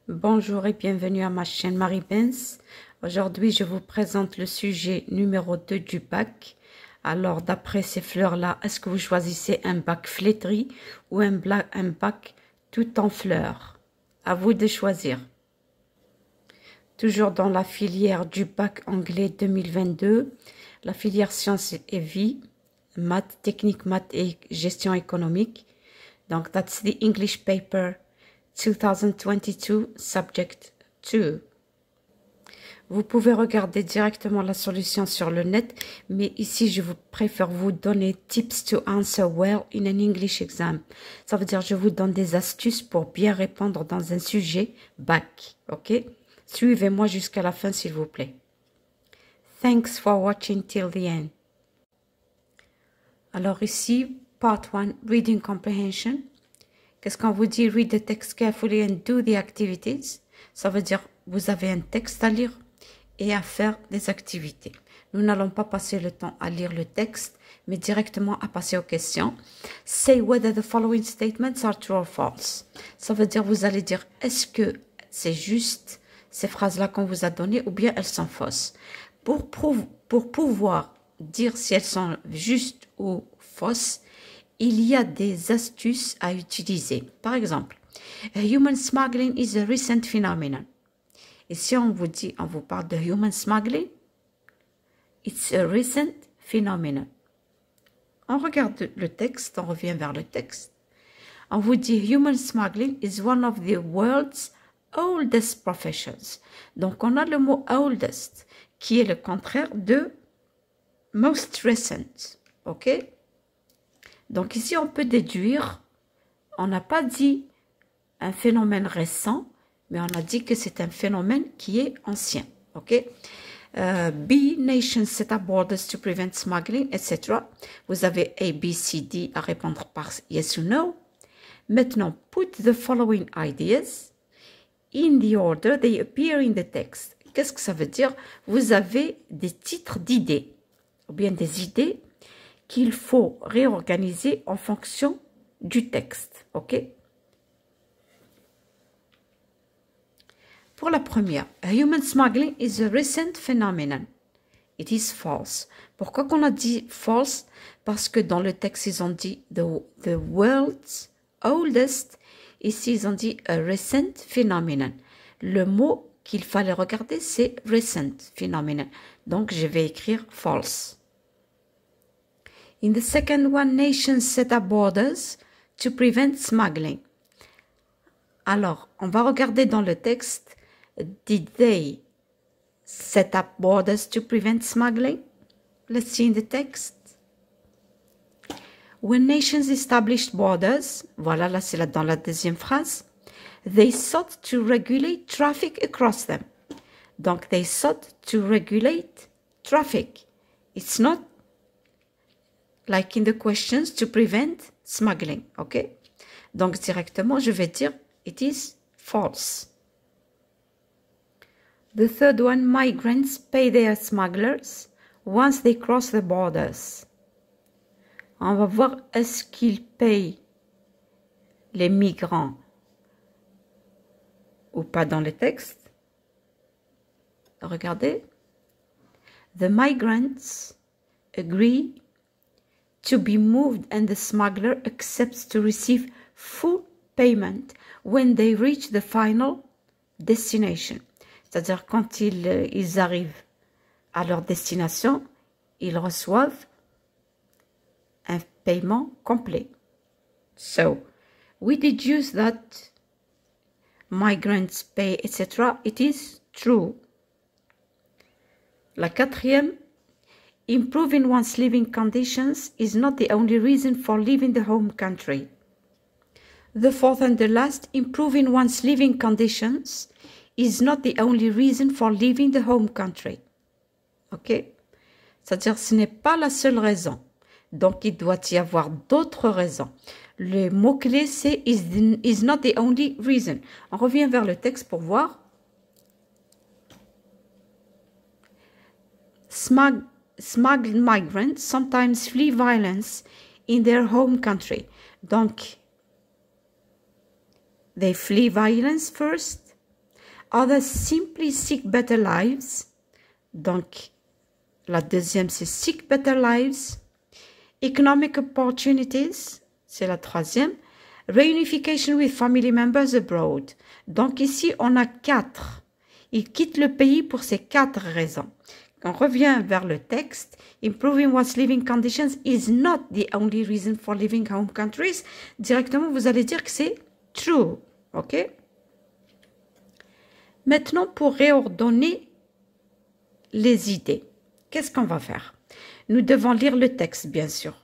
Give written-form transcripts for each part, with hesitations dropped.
Bonjour et bienvenue à ma chaîne Marie Benz. Aujourd'hui, je vous présente le sujet numéro 2 du bac. Alors, d'après ces fleurs-là, est-ce que vous choisissez un bac flétri ou un bac tout en fleurs? À vous de choisir. Toujours dans la filière du bac anglais 2022, la filière sciences et vie, maths, technique maths et gestion économique. Donc, that's the English paper 2022 Subject 2. Vous pouvez regarder directement la solution sur le net, mais ici je vous préfère vous donner tips to answer well in an English exam. Ça veut dire je vous donne des astuces pour bien répondre dans un sujet bac. Ok? Suivez-moi jusqu'à la fin s'il vous plaît. Thanks for watching till the end. Alors ici, part 1, Reading Comprehension. Qu'est-ce qu'on vous dit? Read the text carefully and do the activities. Ça veut dire vous avez un texte à lire et à faire des activités. Nous n'allons pas passer le temps à lire le texte, mais directement à passer aux questions. Say whether the following statements are true or false. Ça veut dire vous allez dire est-ce que c'est juste ces phrases-là qu'on vous a données ou bien elles sont fausses. Pour pouvoir dire si elles sont justes ou fausses, il y a des astuces à utiliser. Par exemple, human smuggling is a recent phenomenon. Et si on vous parle de human smuggling, it's a recent phenomenon. On regarde le texte, on revient vers le texte. On vous dit human smuggling is one of the world's oldest professions. Donc on a le mot oldest qui est le contraire de most recent. Ok? Donc ici, on peut déduire, on n'a pas dit un phénomène récent, mais on a dit que c'est un phénomène qui est ancien. Ok? B, nations set up borders to prevent smuggling, etc. Vous avez A, B, C, D à répondre par yes ou no. Maintenant, put the following ideas in the order they appear in the text. Qu'est-ce que ça veut dire? Vous avez des titres d'idées, ou bien des idées qu'il faut réorganiser en fonction du texte. Ok? Pour la première, human smuggling is a recent phenomenon. It is false. Pourquoi qu'on a dit false? Parce que dans le texte, ils ont dit the world's oldest. Ici, ils ont dit a recent phenomenon. Le mot qu'il fallait regarder, c'est recent phenomenon. Donc, je vais écrire false. In the second one, nations set up borders to prevent smuggling. Alors, on va regarder dans le texte. Did they set up borders to prevent smuggling? Let's see in the text. When nations established borders, voilà, là c'est dans la deuxième phrase, they sought to regulate traffic across them. Donc, they sought to regulate traffic. It's not like in the questions to prevent smuggling, ok? Donc, directement, je vais dire it is false. The third one, migrants pay their smugglers once they cross the borders. On va voir, est-ce qu'ils payent les migrants ou pas dans le texte? Regardez. The migrants agree to be moved and the smuggler accepts to receive full payment when they reach the final destination. C'est-à-dire quand ils arrivent à leur destination, ils reçoivent un paiement complet. So, we deduce that migrants pay, etc. It is true. La quatrième, improving one's living conditions is not the only reason for leaving the home country. The fourth and the last, improving one's living conditions is not the only reason for leaving the home country. Ok? C'est-à-dire, ce n'est pas la seule raison. Donc, il doit y avoir d'autres raisons. Le mot-clé, c'est is not the only reason. On revient vers le texte pour voir. Smuggled migrants sometimes flee violence in their home country. Donc, they flee violence first Others simply seek better lives. Donc, la deuxième, c'est seek better lives. Economic opportunities, c'est la troisième. Reunification with family members abroad. Donc ici, on a 4. Il quitte le pays pour ces 4 raisons. On revient vers le texte. Improving one's living conditions is not the only reason for leaving home countries. Directement, vous allez dire que c'est true. OK? Maintenant, pour réordonner les idées, qu'est-ce qu'on va faire? Nous devons lire le texte, bien sûr,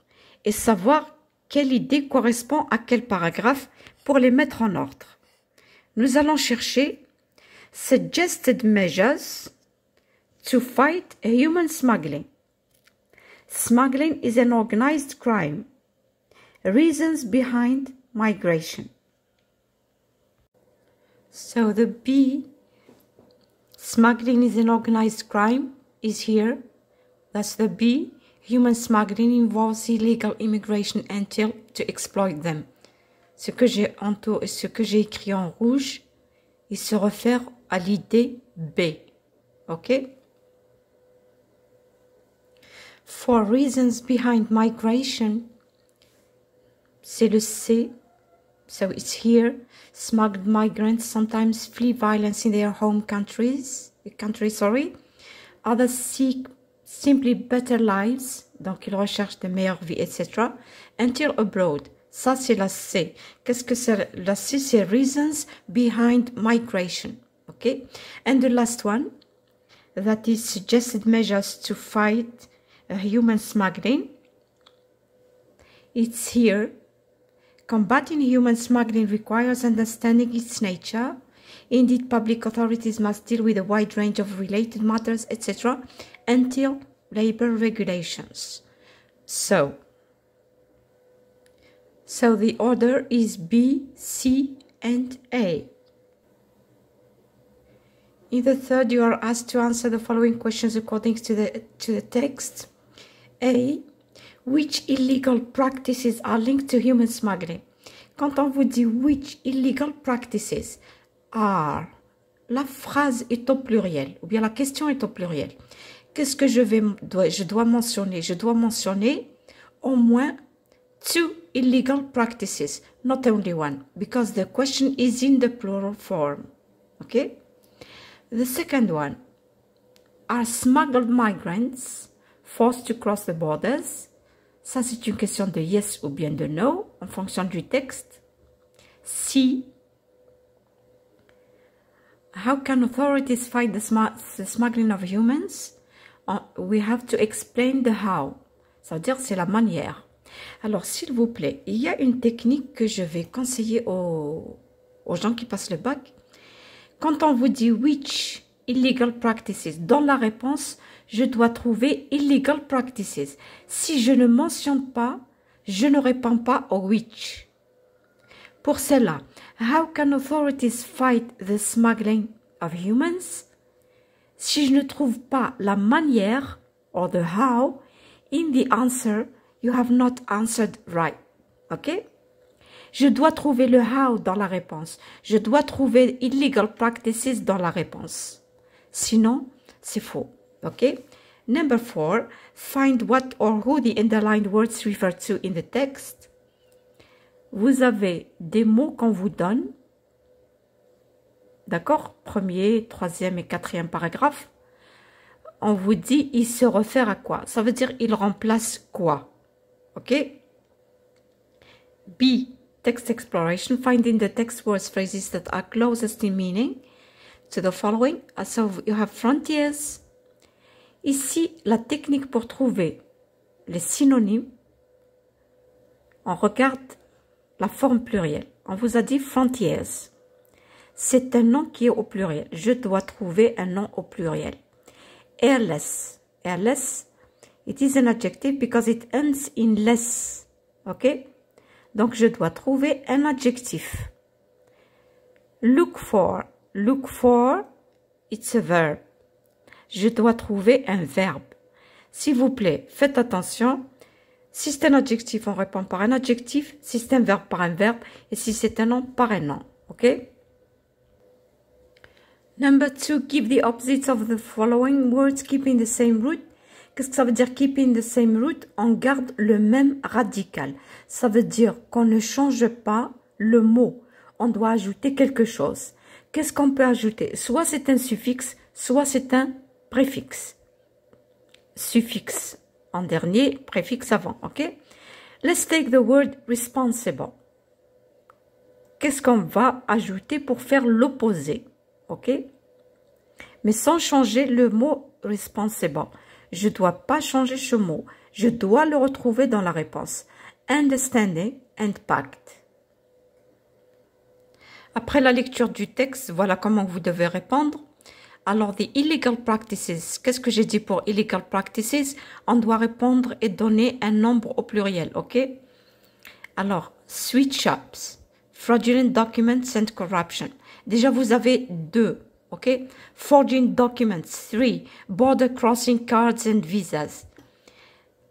et savoir quelle idée correspond à quel paragraphe pour les mettre en ordre. Nous allons chercher suggested measures to fight human smuggling. Smuggling is an organized crime. Reasons behind migration. So the B, smuggling is an organized crime, is here. That's the B. Human smuggling involves illegal immigration until to exploit them. Ce que j'ai écrit en rouge, il se réfère à l'idée B. OK? For reasons behind migration, c'est le C. So it's here. Smuggled migrants sometimes flee violence in their home countries. Others seek simply better lives, donc ils recherchent de meilleures vies, etc. Until abroad, ça c'est la C. Qu'est-ce que c'est la C? C'est reasons behind migration, okay? And the last one, that is suggested measures to fight human smuggling. It's here. Combating human smuggling requires understanding its nature. Indeed, public authorities must deal with a wide range of related matters, etc., until labor regulations. So the order is B, C, and A. In the third, you are asked to answer the following questions according to the text. A. Which illegal practices are linked to human smuggling? Quand on vous dit which illegal practices are, la phrase est au pluriel, ou bien la question est au pluriel. Qu'est-ce que je dois mentionner? Je dois mentionner au moins 2 illegal practices, not only one, because the question is in the plural form. Okay? The second one, are smuggled migrants forced to cross the borders? Ça, c'est une question de yes ou bien de no, en fonction du texte. C. How can authorities fight the smuggling of humans? We have to explain the how. Ça veut dire c'est la manière. Alors, s'il vous plaît, il y a une technique que je vais conseiller aux gens qui passent le bac. Quand on vous dit which illegal practices, dans la réponse, je dois trouver illegal practices. Si je ne mentionne pas, je ne réponds pas au which. Pour cela, how can authorities fight the smuggling of humans? Si je ne trouve pas la manière, or the how, in the answer, you have not answered right. OK? Je dois trouver le how dans la réponse. Je dois trouver illegal practices dans la réponse. Sinon, c'est faux. OK? Number 4, find what or who the underlined words refer to in the text. Vous avez des mots qu'on vous donne. D'accord? Premier, troisième et quatrième paragraphe. On vous dit, il se réfère à quoi? Ça veut dire, il remplace quoi? OK? B, text exploration. Find in the text words phrases that are closest in meaning to the following. So you have frontiers. Ici, la technique pour trouver les synonymes, on regarde la forme plurielle. On vous a dit frontiers. C'est un nom qui est au pluriel. Je dois trouver un nom au pluriel. Airless. Airless, it is an adjective because it ends in less. OK? Donc, je dois trouver un adjectif. Look for. Look for, it's a verb. Je dois trouver un verbe. S'il vous plaît, faites attention. Si c'est un adjectif, on répond par un adjectif. Si c'est un verbe, par un verbe. Et si c'est un nom, par un nom. OK? Number 2, keep the opposites of the following words keeping the same root. Qu'est-ce que ça veut dire keeping the same root? On garde le même radical. Ça veut dire qu'on ne change pas le mot. On doit ajouter quelque chose. Qu'est-ce qu'on peut ajouter? Soit c'est un suffixe, soit c'est un préfixe. Suffixe en dernier, préfixe avant, ok? Let's take the word responsible. Qu'est-ce qu'on va ajouter pour faire l'opposé? Ok? Mais sans changer le mot responsible. Je ne dois pas changer ce mot. Je dois le retrouver dans la réponse. Understanding and pact. Après la lecture du texte, voilà comment vous devez répondre. Alors, the illegal practices. Qu'est-ce que j'ai dit pour illegal practices? On doit répondre et donner un nombre au pluriel, ok? Alors, sweet shops, fraudulent documents and corruption. Déjà, vous avez 2, ok? Forging documents, 3. Border crossing cards and visas.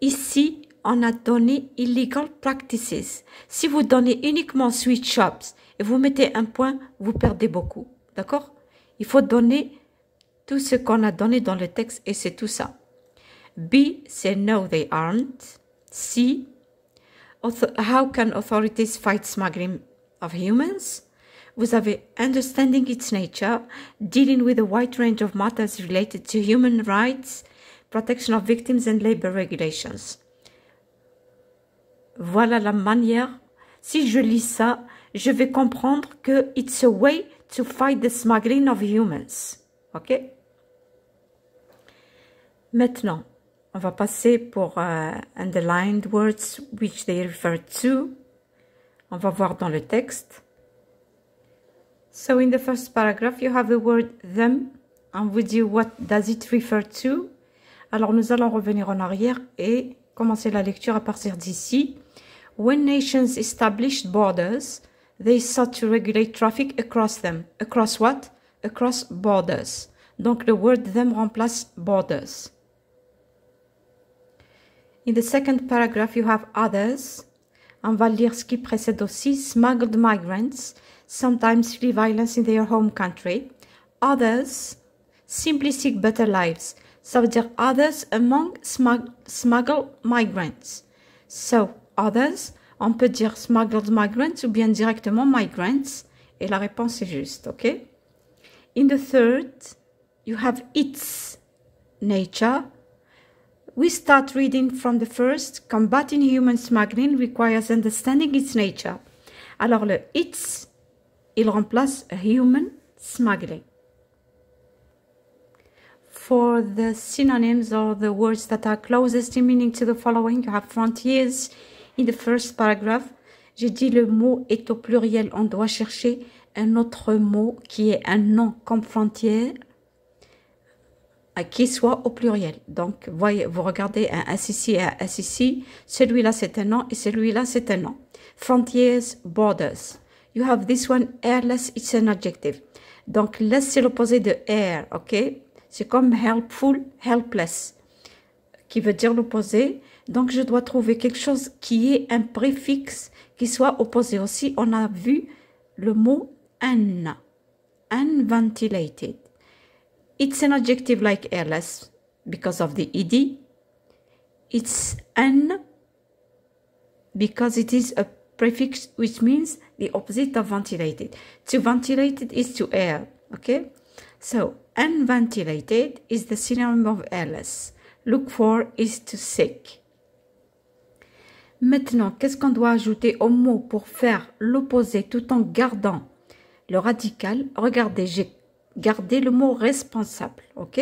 Ici, on a donné illegal practices. Si vous donnez uniquement sweet shops et vous mettez un point, vous perdez beaucoup, d'accord? Il faut donner tout ce qu'on a donné dans le texte et c'est tout ça. B, c'est no, they aren't. C, how can authorities fight smuggling of humans? Vous avez understanding its nature, dealing with a wide range of matters related to human rights, protection of victims and labor regulations. Voilà la manière. Si je lis ça, je vais comprendre que it's a way to fight the smuggling of humans. Ok? Maintenant, on va passer pour underlined words which they refer to. On va voir dans le texte. So in the first paragraph, you have the word them. On vous dit what does it refer to. Alors nous allons revenir en arrière et commencer la lecture à partir d'ici. When nations established borders, they sought to regulate traffic across them. Across what? Across borders. Donc le word them remplace borders. In the second paragraph, you have others. On va lire ce qui précède aussi. Smuggled migrants sometimes flee violence in their home country. Others simply seek better lives. Ça veut dire others among smuggled migrants. So, others, on peut dire smuggled migrants ou bien directement migrants. Et la réponse est juste, ok? In the third, you have its nature. We start reading from the first. Combating human smuggling requires understanding its nature. Alors le its, il remplace human smuggling. For the synonyms or the words that are closest in meaning to the following, you have frontiers in the first paragraph. J'ai dit le mot est au pluriel. On doit chercher un autre mot qui est un nom comme frontière, qui soit au pluriel. Donc, voyez, vous regardez un S ici et un S ici. Celui-là, c'est un nom et celui-là, c'est un nom. Frontiers, borders. You have this one, airless, it's an adjective. Donc, less, c'est l'opposé de air, ok? C'est comme helpful, helpless, qui veut dire l'opposé. Donc, je dois trouver quelque chose qui est un préfixe, qui soit opposé aussi. On a vu le mot un, unventilated. It's an adjective like airless because of the ed. It's an because it is a prefix which means the opposite of ventilated. To ventilated is to air, okay? So, unventilated is the synonym of airless. Look for is to seek. Maintenant, qu'est-ce qu'on doit ajouter au mot pour faire l'opposé tout en gardant le radical? Regardez, j'ai gardé le mot responsable, ok?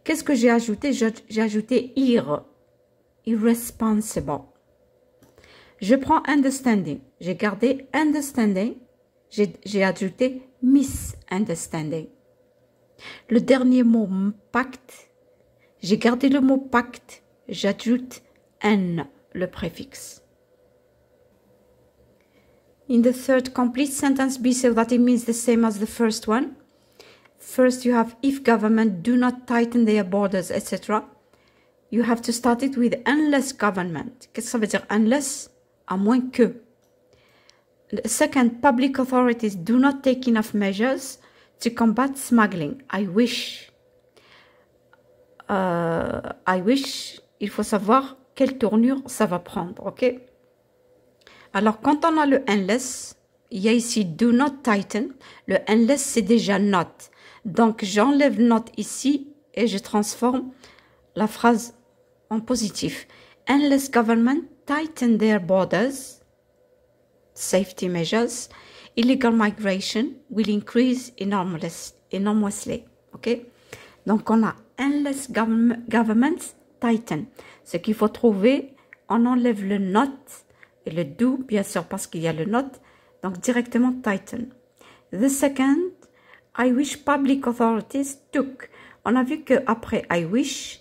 Qu'est-ce que j'ai ajouté? J'ai ajouté irresponsible. Je prends understanding. J'ai gardé understanding. J'ai ajouté misunderstanding. Le dernier mot, pacte. J'ai gardé le mot pacte. J'ajoute N, le préfixe. In the third, complete sentence B so that it means the same as the first one. First, you have if government do not tighten their borders, etc. You have to start it with unless government. Qu'est-ce que ça veut dire unless? À moins que. Second, public authorities do not take enough measures to combat smuggling. I wish. I wish, il faut savoir quelle tournure ça va prendre, ok? Alors, quand on a le unless, il y a ici do not tighten. Le unless, c'est déjà not. Donc, j'enlève not ici et je transforme la phrase en positif. Unless government tighten their borders, safety measures, illegal migration will increase enormously. Ok? Donc, on a unless government tighten. Ce qu'il faut trouver, on enlève le not et le do, bien sûr, parce qu'il y a le not. Donc, directement tighten. The second, I wish public authorities took. On a vu qu'après I wish,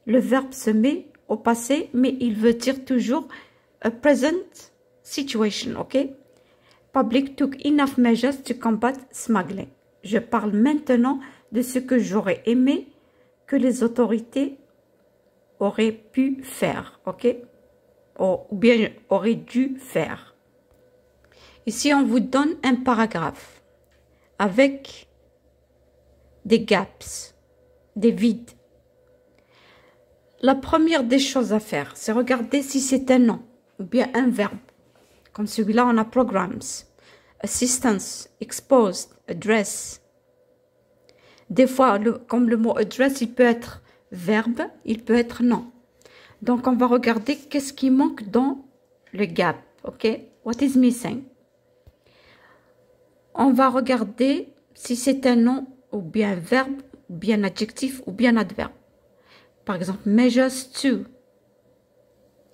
le verbe se met au passé, mais il veut dire toujours a present situation, ok? Public took enough measures to combat smuggling. Je parle maintenant de ce que j'aurais aimé que les autorités auraient pu faire, ok? Ou bien auraient dû faire. Ici, on vous donne un paragraphe avec des gaps, des vides. La première des choses à faire, c'est regarder si c'est un nom ou bien un verbe. Comme celui-là, on a programs, assistance, exposed, address. Des fois, comme le mot address, il peut être verbe, il peut être nom. Donc, on va regarder qu'est-ce qui manque dans le gap, ok? What is missing? On va regarder si c'est un nom ou bien verbe, ou bien adjectif ou bien adverbe. Par exemple, measures to.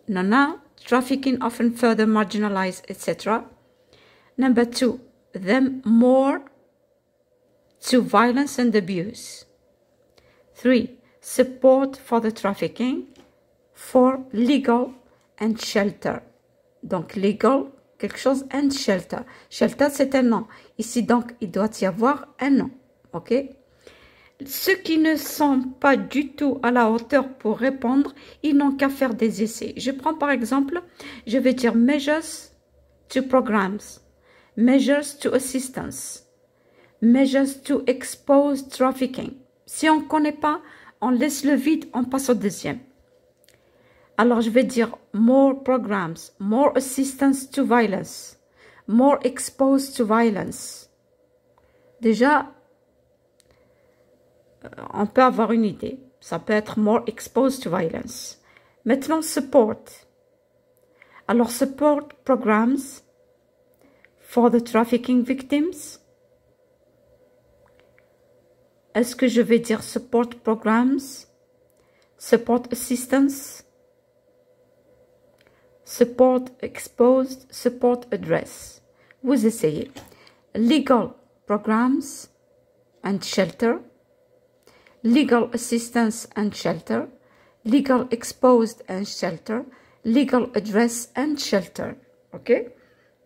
Nona, trafficking often further marginalized, etc. Number 2, them more to violence and abuse. 3, support for the trafficking. 4, legal and shelter. Donc, legal, quelque chose, and shelter. Shelter, c'est un nom. Ici, donc, il doit y avoir un nom. OK? Ceux qui ne sont pas du tout à la hauteur pour répondre, ils n'ont qu'à faire des essais. Je prends par exemple, je vais dire measures to programs, measures to assistance, measures to expose trafficking. Si on ne connaît pas, on laisse le vide, on passe au deuxième. Alors je vais dire more programs, more assistance to violence, more exposed to violence. Déjà, on peut avoir une idée. Ça peut être more exposed to violence. Maintenant, support. Alors, support programs for the trafficking victims. Est-ce que je vais dire support programs, support assistance, support exposed, support address? Vous essayez. Legal programs and shelter. Legal assistance and shelter, legal exposed and shelter, legal address and shelter. OK?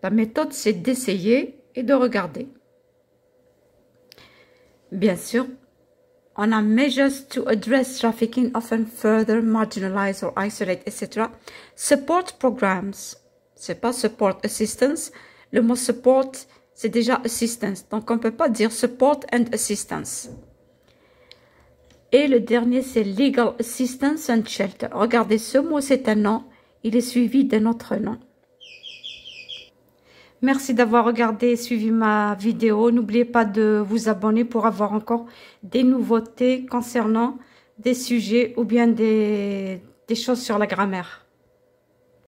La méthode, c'est d'essayer et de regarder. Bien sûr, on a measures to address trafficking often further marginalized or isolate, etc. Support programs, c'est pas support assistance. Le mot support, c'est déjà assistance. Donc, on ne peut pas dire support and assistance. Et le dernier, c'est legal assistance and shelter. Regardez, ce mot, c'est un nom. Il est suivi d'un autre nom. Merci d'avoir regardé et suivi ma vidéo. N'oubliez pas de vous abonner pour avoir encore des nouveautés concernant des sujets ou bien des choses sur la grammaire.